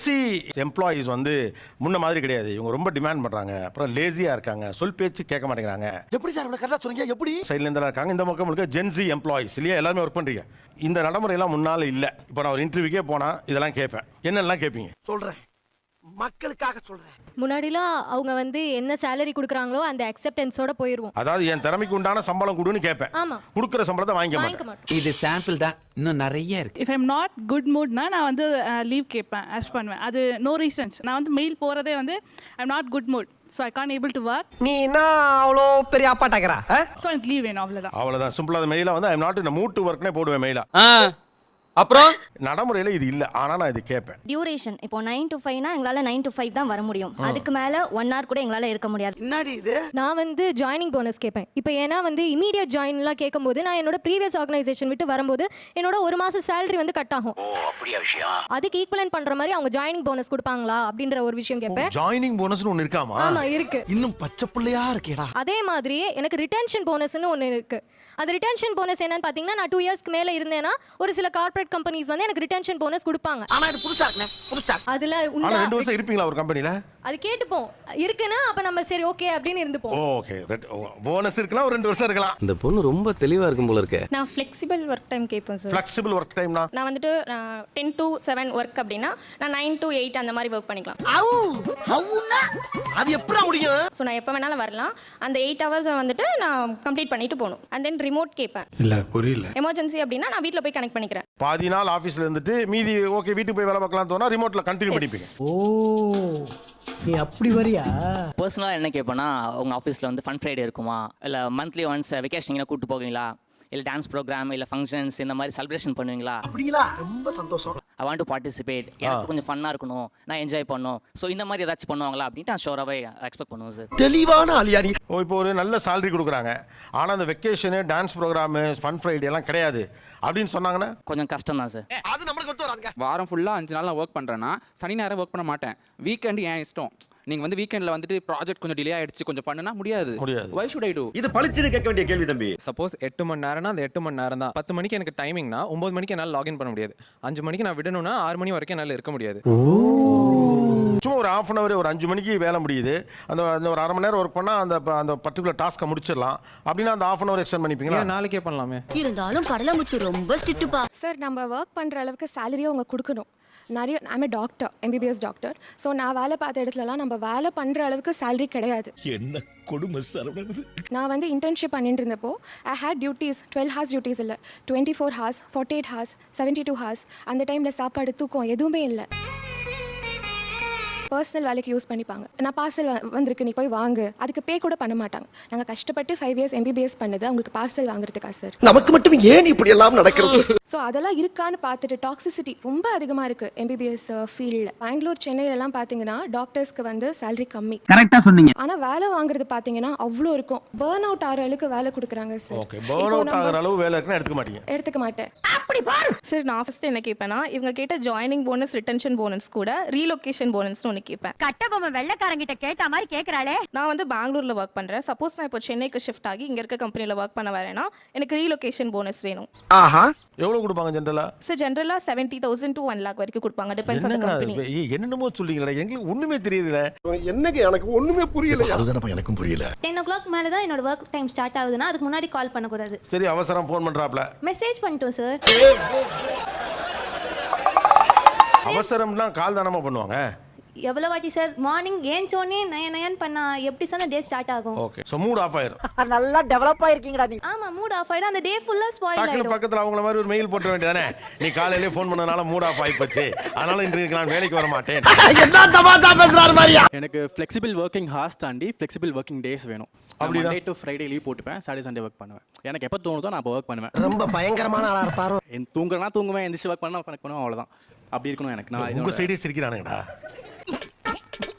Gen Z employees வந்து முன்ன மாதிரி கிடையாது. இவங்க ரொம்ப டிமாண்ட் பண்றாங்க, அப்புறம் லேசியா இருக்காங்க, சொல் பேச்சு கேட்க மாட்டேங்கிறாங்க. எப்படி சார் கரெக்டா சொல்றீங்க? எப்படி சைட்ல இருந்து இருக்காங்க, இந்த பக்கம் முழுக்க ஜென்சி எம்ப்ளாயீஸ் இல்லையா, எல்லாருமே ஒர்க் பண்றீங்க. இந்த நடைமுறையெல்லாம் முன்னால இல்ல. இப்போ நான் ஒரு இன்டர்வியூக்கே போனா இதெல்லாம் கேட்பேன். என்னெல்லாம் கேட்பீங்க? சொல்றேன், மக்களுக்காக சொல்றேன். முன்னாடிலாம் அவங்க வந்து என்ன சேலரி கொடுக்குறாங்களோ அந்த அக்செப்டன்ஸோட போயிருவோம். அதாவது என் திறமைக்கு உண்டான சம்பளம் கொடுன்னு கேட்பேன். ஆமா, கொடுக்குற சம்பளத்தை வாங்கிக்க வாங்கிக்க மாட்டேன். மாட்டோம். இது சாம்பிள் தான், இன்னும் நிறைய இருக்கு. இஃப் ஐம் நாட் குட் மூட்னா நான் வந்து லீவ் கேட்பேன், ஆஸ் பண்ணுவேன். அது நோ ரீசன்ஸ். நான் வந்து மெயில் போகிறதே வந்து I'm not good mood, so I can able to work. நீ என்ன அவ்வளோ பெரிய அப்பாட்டாக்கிறா? ஸோ எனக்கு லீவ் வேணும், அவ்வளோதான். அவ்வளவுதான், சிம்பிளா மெயிலா வந்து I am not in mood to ஒர்க்னே போடுவேன் மெயிலா. அப்புறம் நடைமுறையில இது இல்ல, ஆனா நான் இது கேட்பேன். டியூரேஷன் இப்போ 9 to 5னா எங்களால 9 to 5 தான் வர முடியும். அதுக்கு மேல 1 hour கூட எங்களால இருக்க முடியாது. என்னடி இது? நான் வந்து ஜாயினிங் போனஸ் கேட்பேன். இப்போ ஏன்னா வந்து இமீடியட் ஜாயின்லாம் கேட்கும்போது நான் என்னோட ப்ரீவியஸ் ஆர்கனைசேஷன் விட்டு வரும்போது என்னோட ஒரு மாசம் சேலரி வந்து கட் ஆகும். அதுக்கு ஈக்குவலன்ட் பண்ற மாதிரி அவங்க ஜாயினிங் போனஸ் கொடுப்பாங்களா அப்படின்ற ஒரு விஷயம் கேட்பேன். ஜாயினிங் போனஸ்னு ஒன்னு இருக்காமா? ஆமா இருக்கு. இன்னும் பச்சை பிள்ளையா இருக்கேடா. அதே மாதிரியே எனக்கு ரிட்டென்ஷன் போனஸ்னு ஒன்று இருக்கு. அது ரிட்டென்ஷன் போனஸ் என்னன்னு பார்த்தீங்கன்னா, நான் 2 இயர்ஸ்க்கு மேலே இருந்தேன்னா ஒரு சில கார்ப்பரேட் கம்பெனிஸ் வந்து எனக்கு ரிட்டென்ஷன் போனஸ் கொடுப்பாங்க. ஆனா இது புதுசா இருக்குனே, புதுசா. அதுல ஆனா 2 வருஷம் இருப்பீங்களா ஒரு கம்பெனில? அது கேட்டுப்போம். இருக்குன்னா அப்ப நம்ம சரி ஓகே அப்படின்னு இருந்துப்போம். ஓகே, போனஸ் இருக்குனா ஒரு 2 வருஷம் இருக்கலாம். இந்த பொண்ணு ரொம்ப தெளிவா இருக்கும் போல இருக்கே. நான் ஃப்ளெக்சிபிள் ஒர்க் டைம் கேட்பேன் சார். ஃப்ளெக்சிபிள் ஒர்க் டைம்னா நான் வந்துட்டு 10 to 7 ஒர்க் அப்படின்னா நான் 9 to 8 அந்த மாதிரி ஒர்க் பண்ணிக்கலாம். அது எப்படா முடியும்? ஸோ நான் எப்போ வேணாலும் வரலாம். அந்த 8 hours வந்துட்டு நான் கம்ப்ளீட் பண்ணிட்டு போகணும். அண்ட் தென் ரிமோட் கேட்பேன். இல்ல புரியல. எமர்ஜென்சி அப்படின்னா நான் வீட்டில் போய் கனெக்ட் பண்ணிக்கிறேன். பாதி நாள் ஆபீஸ்ல இருந்துட்டு மீதி ஓகே வீட்டுக்கு போய் வேலை பார்க்கலாம் தோணா ரிமோட்ல கண்டினியூ பண்ணிப்பீங்க. ஓ, நீ அப்படி வரியா? பர்சனலாக என்ன கேட்பேன்னா, உங்கள் ஆஃபீஸில் வந்து ஃபன் ஃப்ரைடே இருக்குமா, இல்லை மந்த்லி ஒன்ஸ் வெக்கேஷன் கூப்பிட்டு போவீங்களா, இல்லை டான்ஸ் ப்ரோக்ராம் இல்லை ஃபங்க்ஷன்ஸ் இந்த மாதிரி செலிப்ரேஷன் பண்ணுவீங்களா? அப்படிங்களா? ரொம்ப சந்தோஷம். ஐ வாண்ட் டு பார்ட்டிசிபேட், எனக்கு கொஞ்சம் ஃபன்னாக இருக்கணும், நான் என்ஜாய் பண்ணணும், ஸோ இந்த மாதிரி ஏதாச்சும் பண்ணுவாங்களா அப்படின்ட்டு நான் ஷோராகவே எக்ஸ்பெக்ட் பண்ணுவேன் சார். தெளிவான ஆளியா நீ. இப்போ ஒரு நல்ல salary கொடுக்குறாங்க, ஆனா அந்த vacation dance programme fun Friday எல்லாம் கிடையாது அப்படின்னு சொன்னாங்கன்னா கொஞ்சம் கஷ்டம் தான் சார். அது நம்மளுக்கு ஒத்து வராதுங்க. வாரம் ஃபுல்லாக 5 நாள் நான் ஒர்க் பண்ணுறேன்னா சனி நேரம் ஒர்க் பண்ண மாட்டேன். வீக்கெண்டு ஏன் இஷ்டம். நீங்கள் வந்து வீக்கெண்டில் வந்துட்டு ப்ராஜெக்ட் கொஞ்சம் டிலே ஆகிடுச்சு கொஞ்சம் பண்ணுனா முடியாது. Why should I do? இது பளிச்சுன்னு கேட்க வேண்டிய கேள்வி தம்பி. சப்போஸ் 8 மணி நேரம்னா அந்த 8 மணி நேரம் தான். 10 மணிக்கு எனக்கு டைமிங்னா 9 மணிக்கு என்னால் லாகின் பண்ண முடியாது. 5 மணிக்கு நான் விடணும்னா 6 மணி வரைக்கும் என்னால் இருக்க முடியாது. சும்மா ஒரு half an hour ஒரு 5 மணிக்கு வேலை முடியுது, அந்த ஒரு அரை மணி நேரம் ஒர்க் பண்ணா அந்த பர்டிகுலர் டாஸ்க்கை முடிச்சிடலாம் அப்படின்னா அந்த half an hour எக்ஸ்டெண்ட் பண்ணிப்பீங்களா? நாளைக்கே பண்ணலாமே. இருந்தாலும் கடலமுத்து ரொம்ப ஸ்ட்ரிக்ட்டுப்பா சார். நம்ம ஒர்க் பண்ற அளவுக்கு சேலரியை அவங்க கொடுக்கணும். நிறைய I'm doctor, MBBS doctor. So நான் வேலை பார்த்த இடத்துலலாம் நம்ம வேலை பண்ணுற அளவுக்கு சேலரி கிடையாது. என்ன கொடுமை சரவணது. நான் வந்து இன்டர்ன்ஷிப் பண்ணிட்டு இருந்தப்போ ஐ ஹேட் டியூட்டிஸ் 12 hours டியூட்டிஸ் இல்லை, 24 hours, 48 hours, 72 hours. அந்த டைமில் சாப்பாடு தூக்கம் எதுவுமே இல்லை. பர்சனல் வேலைக்கு யூஸ் பண்ணிப்பாங்க. நான் பார்சல் வந்திருக்கு நீ போய் வாங்கு, அதுக்கு பே கூட பண்ண மாட்டாங்க. நாங்கள் கஷ்டப்பட்டு 5 years MBBS பண்ணது அவங்களுக்கு பார்சல் வாங்குறதுக்கா சார்? நமக்கு மட்டும் ஏன் இப்படி எல்லாம் நடக்கிறது? ஸோ அதெல்லாம் இருக்கான்னு பார்த்துட்டு டாக்ஸிசிட்டி ரொம்ப அதிகமாக இருக்குது MBBS ஃபீல்டில். பெங்களூர், சென்னையிலலாம் பார்த்தீங்கன்னா டாக்டர்ஸ்க்கு வந்து சேலரி கம்மி. கரெக்டாக சொன்னீங்க. ஆனால் வேலை வாங்குறது பார்த்தீங்கன்னா அவ்வளோ இருக்கும். பேர்ன் அவுட் ஆகிற அளவுக்கு வேலை கொடுக்குறாங்க சார். ஓகே, பேர்ன் அவுட் ஆகிற அளவு வேலை இருக்குன்னா எடுத்துக்க மாட்டேன். சார் நான் ஃபஸ்ட்டு என்ன கேட்பேன்னா, இவங்க கேட்ட ஜாயினிங் போனஸ், ரிட்டென்ஷன் போனஸ் கூட ரீலொகேஷன் போனஸ்னு ஒன்று கேட்பேன். கட்டபொம்மை வெள்ளைக்காரங்கிட்ட கேட்ட மாதிரி கேக்குறாளே. நான் வந்து பெங்களூரில் ஒர்க் பண்ணுறேன். சப்போஸ் நான் இப்போ சென்னைக்கு ஷிஃப்ட் ஆகி இங்கே இருக்க கம்பெனியில் ஒர்க் பண்ண வரேன்னா எனக்கு ரீலொகேஷன் போனஸ் வேணும். ஆஹா. எவ்வளவு கொடுப்பாங்க ஜெனரலா? சார் ஜென்ரலாக 70,000 to 1 lakh வரைக்கும் கொடுப்பாங்க, டிபெண்ட்ஸ் ஆன் தி கம்பெனி. என்னென்னமோ சொல்றீங்களா, எங்களுக்கு ஒண்ணுமே தெரியல. என்னங்க எனக்கு ஒண்ணுமே புரியல. அதுதானப்பா எனக்கும் புரியல. 10 o'clock மேலே தான் என்னோட ஒர்க் டைம் ஸ்டார்ட் ஆகுதுன்னா அதுக்கு முன்னாடி கால் பண்ணக்கூடாது. சரி, அவசரம் ஃபோன் பண்றாப்ல மெசேஜ் பண்ணிட்டோம் சார். அவசரம்னா கால் தானமா பண்ணுவாங்க. எவ்வளோ வாட்டி சார் மார்னிங் ஏன் சோனே நயன் பண்ணா எப்படி சார் டே ஸ்டார்ட் ஆகும்? ஓகே, சோ மூட் ஆஃப் ஆயிரும். நல்லா டெவலப் ஆயிருக்கீங்கடா நீ. ஆமா, மூட் ஆஃப் ஆயிடும். அந்த டே ஃபுல்லா ஸ்பாயில் டக்குனு ஆயிடும். பக்கத்துல அவங்கள மாதிரி ஒரு மெயில் போட்ட வேண்டியதானே, நீ காலையிலே ஃபோன் பண்ணனால மூட் ஆஃப் ஆயி போச்சு, அதனால இன்றைக்கு நான் வேலைக்கு வர மாட்டேன். என்ன தமாஷா பேசுறாரு மாதிரியா? எனக்கு ஃப்ளெக்சிபிள் ஒர்க்கிங் ஹார்ஸ் தாண்டி ஃப்ளெக்சிபிள் ஒர்க்கிங் டேஸ் வேணும். அப்படினா மண்டே டு ஃப்ரைடே லீவ் போட்டுப்பேன், சாட்டர்டே சண்டே ஒர்க் பண்ணுவேன். எனக்கு எப்போ தோணுதோ நான் அப்போ ஒர்க் பண்ணுவேன். ரொம்ப பயங்கரமான ஆளா இருப்பாரு. தூங்குறனா தூங்குவேன், எந்திரிச்சு ஒர்க் பண்ணா பண்ணுவேன், அவ்வளவுதான். அப்படி இருக்கணும் எனக்கு. நான் உங்க சைடே சிரிக்கிறானுங்கடா.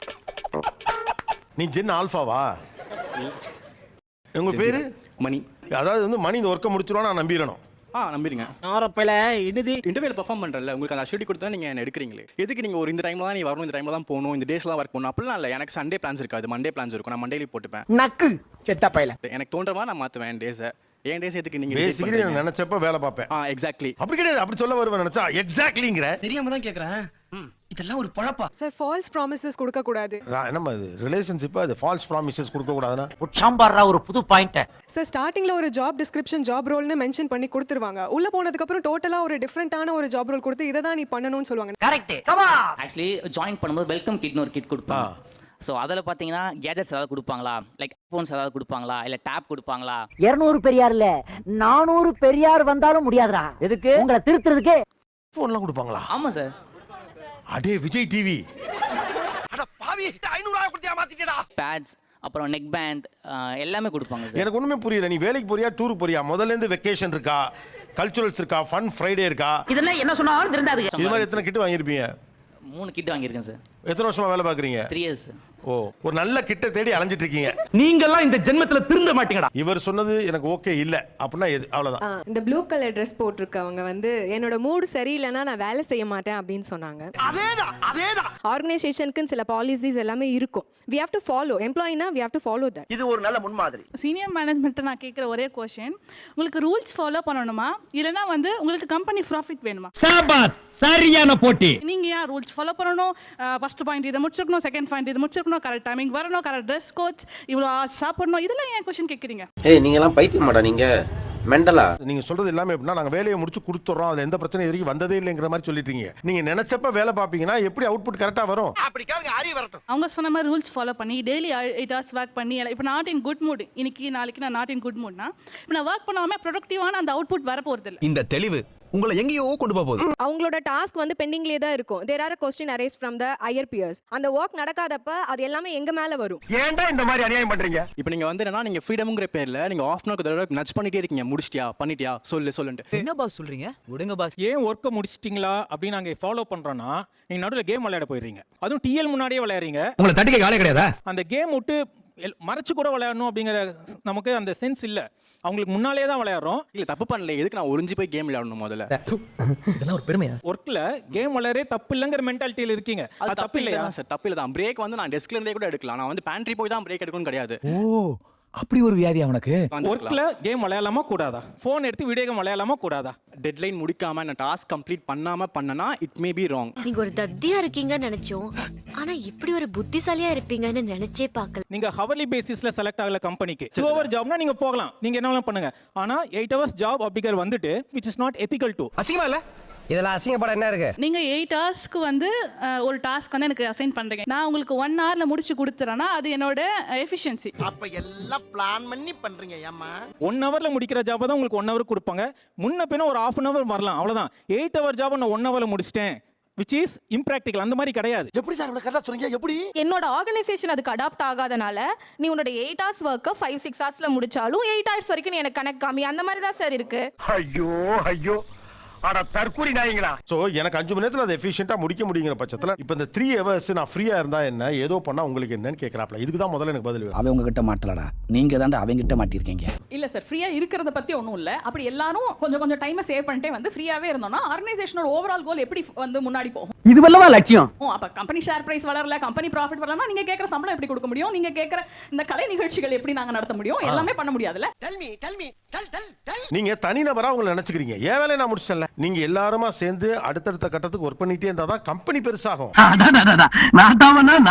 நீ ஜென் ஆல்ஃபாவா? உங்க பேரு மணி. அதாவது வந்து மணி இந்த ஒர்க்கை முடிச்சிருவா நான் நம்பிடணும். நம்பிடுங்க. நாரப்பையில இனிதி இன்டர்வியூல பெர்ஃபார்ம் பண்றல, உங்களுக்கு அந்த ஷெட்யூல் கொடுத்தா நீங்க என்ன எடுக்கிறீங்களே, எதுக்கு நீங்க ஒரு இந்த டைம்ல தான் நீ வரணும், இந்த டைம்ல தான் போகணும், இந்த டேஸ்லாம் ஒர்க் பண்ணணும் அப்படிலாம் இல்லை. எனக்கு சண்டே பிளான்ஸ் இருக்காது, மண்டே பிளான்ஸ் இருக்கும். நான் மண்டே லீவ் போட்டுப்பேன். நக்கு செத்த பையில எனக்கு தோன்ற மாதிரி நான் மாத்துவேன் டேஸை. ஏன் டேஸ் எதுக்கு நீங்க பேசிக்கலி நான் நினைச்சப்ப வேலை பார்ப்பேன். எக்ஸாக்ட்லி அப்படி கிடையாது, அப்படி சொல்ல வருவேன் நினைச்சா எக்ஸாக்ட்லிங்கற தெரியாம தான் கேக்குறேன். இதெல்லாம் ஒரு பழப்பா. சார் ஃபால்ஸ் ப்ராமிசஸ் கொடுக்க கூடாது. நம்ம ரிலேஷன்ஷிப் அது ஃபால்ஸ் ப்ராமிசஸ் கொடுக்க கூடாதுன்னா உச்சாம்பாரா ஒரு புது பாயிண்ட். சார் ஸ்டார்டிங்ல ஒரு ஜாப் டிஸ்கிரிப்ஷன் ஜாப் ரோல்னு மென்ஷன் பண்ணி கொடுத்துருவாங்க. உள்ள போனதுக்கு அப்புறம் டோட்டலா ஒரு டிஃபரெண்டான ஒரு ஜாப் ரோல் கொடுத்து இதை தான் நீ பண்ணணும்னு சொல்லுவாங்க. கரெக்ட். கமா. ஆக்சுவலி ஜாயின் பண்ணும்போது வெல்கம் கிட்னு ஒரு கிட் கொடுப்பாங்க. ஸோ அதில் பார்த்தீங்கன்னா கேஜெட்ஸ் ஏதாவது கொடுப்பாங்களா, லைக் ஃபோன்ஸ் ஏதாவது கொடுப்பாங்களா, இல்லை டேப் கொடுப்பாங்களா? 200 பெரியார் இல்ல 400 பெரியார் வந்தாலும் முடியாதுடா. எதுக்கு? உங்களை திருத்துறதுக்கு. ஃபோன்லாம் கொடுப்பாங்களா? ஆமாம் சார். அடே விஜய் டிவி. அட பாவி 500 கொடுத்தியா மாத்திட்டடா. பேட்ஸ், அப்புறம் நெக் பேண்ட் எல்லாமே கொடுப்பாங்க சார். எனக்கு ஒண்ணுமே புரியல. நீ வேலைக்கு போறியா டூருக்கு போறியா? முதல்ல இருந்து வெக்கேஷன் இருக்கா, கல்ச்சுரல்ஸ் இருக்கா, ஃபன் ஃப்ரைடே இருக்கா? இதெல்லாம் என்ன சொன்னாலும் திருந்தாது. இது மாதிரி எத்தனை கிட் வாங்கியிருப்பீங்க? 3 கிட் வாங்கியிருக்கேன் சார். எத்தனை வருஷமா வேலை பார்க்குறீங்க? 3 years. ஓ, ஒரு நல்ல கிட்ட தேடி அலைஞ்சிட்டு இருக்கீங்க. நீங்க எல்லாம் இந்த ஜென்மத்துல திருந்த மாட்டீங்கடா. இவர் சொன்னது எனக்கு ஓகே இல்ல அப்படின்னா எது? அவ்வளவுதான். இந்த ப்ளூ கலர் ட்ரெஸ் போட்டிருக்கவங்க வந்து என்னோட மூட் சரியில்லைன்னா நான் வேலை செய்ய மாட்டேன் அப்படின்னு சொன்னாங்க. அதேதான். ஆர்கனைசேஷனுக்கு சில பாலிசிஸ் எல்லாமே இருக்கும். we have to follow. எம்ப்ளாயினா we have to follow that. இது ஒரு நல்ல முன்மாதிரி. சீனியர் மேனேஜ்மெண்ட்டை நான் கேட்குற ஒரே கொஸ்டின், உங்களுக்கு ரூல்ஸ் ஃபாலோ பண்ணணுமா இல்லைனா வந்து உங்களுக்கு கம்பெனி ப்ராஃபிட் வேணுமா? சாபாத். சரியான போட்டி. நீங்க ஏன் ரூல்ஸ் ஃபாலோ பண்ணணும்? ஃபர்ஸ்ட் பாயிண்ட் இதை முடிச்சிருக்கணும், செகண்ட் பாயிண்ட் இது முடிச்சிருக்கணும், கரெக்ட் டைமிங் வரணும், கரெக்ட் ட்ரெஸ் கோட்ஸ், இவ்வளோ சாப்பிடணும், இதெல்லாம் ஏன் கொஸ்டின் கேட்குறீங்க? ஏய் நீங்க எல்லாம் பைத்தியம் மாட்டா நீங்க மெண்டலா? நீங்க சொல்றது எல்லாமே எப்படின்னா நாங்க வேலையை முடிச்சு கொடுத்துறோம், அதுல எந்த பிரச்சனையும் வரைக்கும் வந்ததே இல்லைங்கிற மாதிரி சொல்லிட்டீங்க. நீங்க நினைச்சப்ப வேலை பார்ப்பீங்கன்னா எப்படி அவுட்புட் கரெக்டா வரும்? அப்படி கேளுங்க, அறிவு வரட்டும். அவங்க சொன்ன மாதிரி ரூல்ஸ் ஃபாலோ பண்ணி டெய்லி 8 hours ஒர்க் பண்ணி, இப்போ நாட் இன் குட் மூட், இன்னைக்கு நாளைக்கு நான் நாட் இன் குட் மூட்னா இப்போ நான் ஒர்க் பண்ணாமல் ப்ரொடக்டிவான அந்த அவுட்புட் வர போகிறது இல்லை. இந்த தெளிவு உங்களை எங்கேயோ கொண்டு போகுது. அவங்களோட டாஸ்க் வந்து பெண்டிங்லேயே தான் இருக்கும். There are question arise from the higher peers. அந்த ஒர்க் நடக்காதப்ப அது எல்லாமே எங்க மேல வரும். ஏன்டா இந்த மாதிரி அநியாயம் பண்றீங்க? இப்போ நீங்க வந்து என்னன்னா நீங்க ஃப்ரீடம்ங்கிற பேர்ல நீங்க ஆஃப் அன் ஹவர் நட்ச் பண்ணிட்டே இருக்கீங்க. முடிச்சிட்டியா, பண்ணிட்டியா, சொல்லுன்ட்டு. என்ன பாஸ் சொல்றீங்க? விடுங்க பாஸ். ஏன் ஒர்க்கை முடிச்சிட்டிங்களா அப்படின்னு நாங்கள் ஃபாலோ பண்ணுறோன்னா நீங்கள் நடுவில் கேம் விளையாட போயிடுறீங்க. அதுவும் டிஎல் முன்னாடியே விளையாடுறீங்க. உங்களை தட்டிக்க காலே கிடையாதா? அந்த கேம் விட்டு மறைச்சு கூட விளையாடணும் அப்படிங்கிற நமக்கு அந்த சென்ஸ் இல்லை. அவங்களுக்கு முன்னாலே தான் விளையாடுறோம். இல்லை தப்பு பண்ணல, எதுக்கு நான் ஒளிஞ்சு போய் கேம் விளையாடணும்? முதல்ல இதெல்லாம் ஒரு பெருமையா? ஒர்க்கில் கேம் விளையாடே தப்பு இல்லைங்கிற மென்டாலிட்டியில் இருக்கீங்க. அது தப்பு இல்லையா சார்? தப்பு இல்லை தான். பிரேக் வந்து நான் டெஸ்க்ல இருந்தே கூட எடுக்கலாம். நான் வந்து பேண்ட்ரி போய் தான் பிரேக் எடுக்கணும் கிடையாது. ஓ, அப்படி ஒரு வியாதி அவனுக்கு. ஒர்க்கில் கேம் விளையாடலாமா கூடாதா? ஃபோன் எடுத்து வீடியோ கேம் விளையாடலாமா கூடாதா? டெட்லைன் முடிக்காம நான் டாஸ்க் கம்ப்ளீட் பண்ணாம பண்ணனா இட் மே பி ராங். நீங்க ஒரு தத்தியா இருக்கீங்கன்னு நினைச்சோம். ஆனா இப்படி ஒரு புத்திசாலியா இருப்பீங்கன்னு நினைச்சே பார்க்கல. நீங்க ஹவர்லி பேசிஸ்ல செலக்ட் ஆகல கம்பெனிக்கு. 2 hour ஜாப்னா நீங்க போகலாம், நீங்க என்ன வேணாலும் பண்ணுங்க. ஆனா 8 hours ஜாப் அப்படிங்கிற வந்துட்டு which is not ethical to. அசிங்கமா இல்ல? இதெல்லாம் அசிங்கப்பட என்ன இருக்கு? நீங்க 8 ஹவர்ஸ்க்கு வந்து ஒரு டாஸ்க் வந்து எனக்கு அசைன் பண்றீங்க. நான் உங்களுக்கு 1 hourல முடிச்சு கொடுத்துறேன்னா அது என்னோட எஃபிஷியன்சி. அப்ப எல்லாம் பிளான் பண்ணி பண்றீங்க. ஏமா 1 hourல முடிக்கிற ஜாப் தான் உங்களுக்கு 1 hour கொடுப்பாங்க. முன்ன பின்ன ஒரு 1/2 hour வரலாம், அவ்வளவுதான். 8 hour ஜாப் நான் 1 hourல முடிச்சிட்டேன், which is impractical. அந்த மாதிரி கிடையாது. எப்படி சார் இவ்வளவு கரெக்டா சொல்றீங்க? எப்படி? என்னோட ஆர்கனைசேஷன் அதுக்கு அடாப்ட் ஆகாதனால நீ உன்னோட 8 hours ஒர்க்கை 5-6 ஹவர்ஸ்ல முடிச்சாலும் 8 hours வரைக்கும் நீ எனக்கு கணக்கு காமி. அந்த மாதிரி தான் சார் இருக்கு. ஐயோ ஐயோ, அட தற்கூரி நாயங்களா. சோ எனக்கு 5 மணி நேரத்துல அதை எஃபிஷியன்ட்டா முடிக்க முடியுங்கிற பட்சத்துல இப்போ இந்த 3 hours நான் ஃப்ரீயா இருந்தா என்ன, ஏதோ பண்ணா உங்களுக்கு என்னன்னு கேக்குறாப்ல. இதுக்கு தான் முதல்ல எனக்கு பதில் வேணும். அவன் உங்ககிட்ட மாட்டலடா, நீங்க தான்டா அவங்க கிட்ட மாட்டிருக்கீங்க. இல்ல சார், ஃப்ரீயா இருக்கிறத பத்தி ஒண்ணும் இல்ல. அப்படி எல்லாரும் கொஞ்சம் டைமை சேவ் பண்ணிட்டே வந்து ஃப்ரீயாவே இருந்தோம்னா ஆர்கனைசேஷனோட ஓவரால் கோல் எப்படி வந்து முன்னாடி போகும்? இது வல்லவா லட்சியம். அப்ப கம்பெனி ஷேர் பிரைஸ் வளரல, கம்பெனி ப்ராஃபிட் வரலனா நீங்க கேக்குற சம்பளம் எப்படி கொடுக்க முடியும்? நீங்க கேக்குற இந்த கலை நிகழ்ச்சிகள் எப்படி நாங்க நடத்த முடியும்? எல்லாமே பண்ண முடியாதுல. Tell me. நீங்க தனிநபரா உங்களை நினைச்சுக்கிறீங்க. ஏன் வேலையை நான் முடிச்சிட்டேன்ல. நீங்க எல்லாருமா சேர்ந்து அடுத்தடுத்த கட்டத்துக்கு ஒர்க் பண்ணிட்டே இருந்தா தான் கம்பெனி பெருசாகும். நாட்டாமதான்.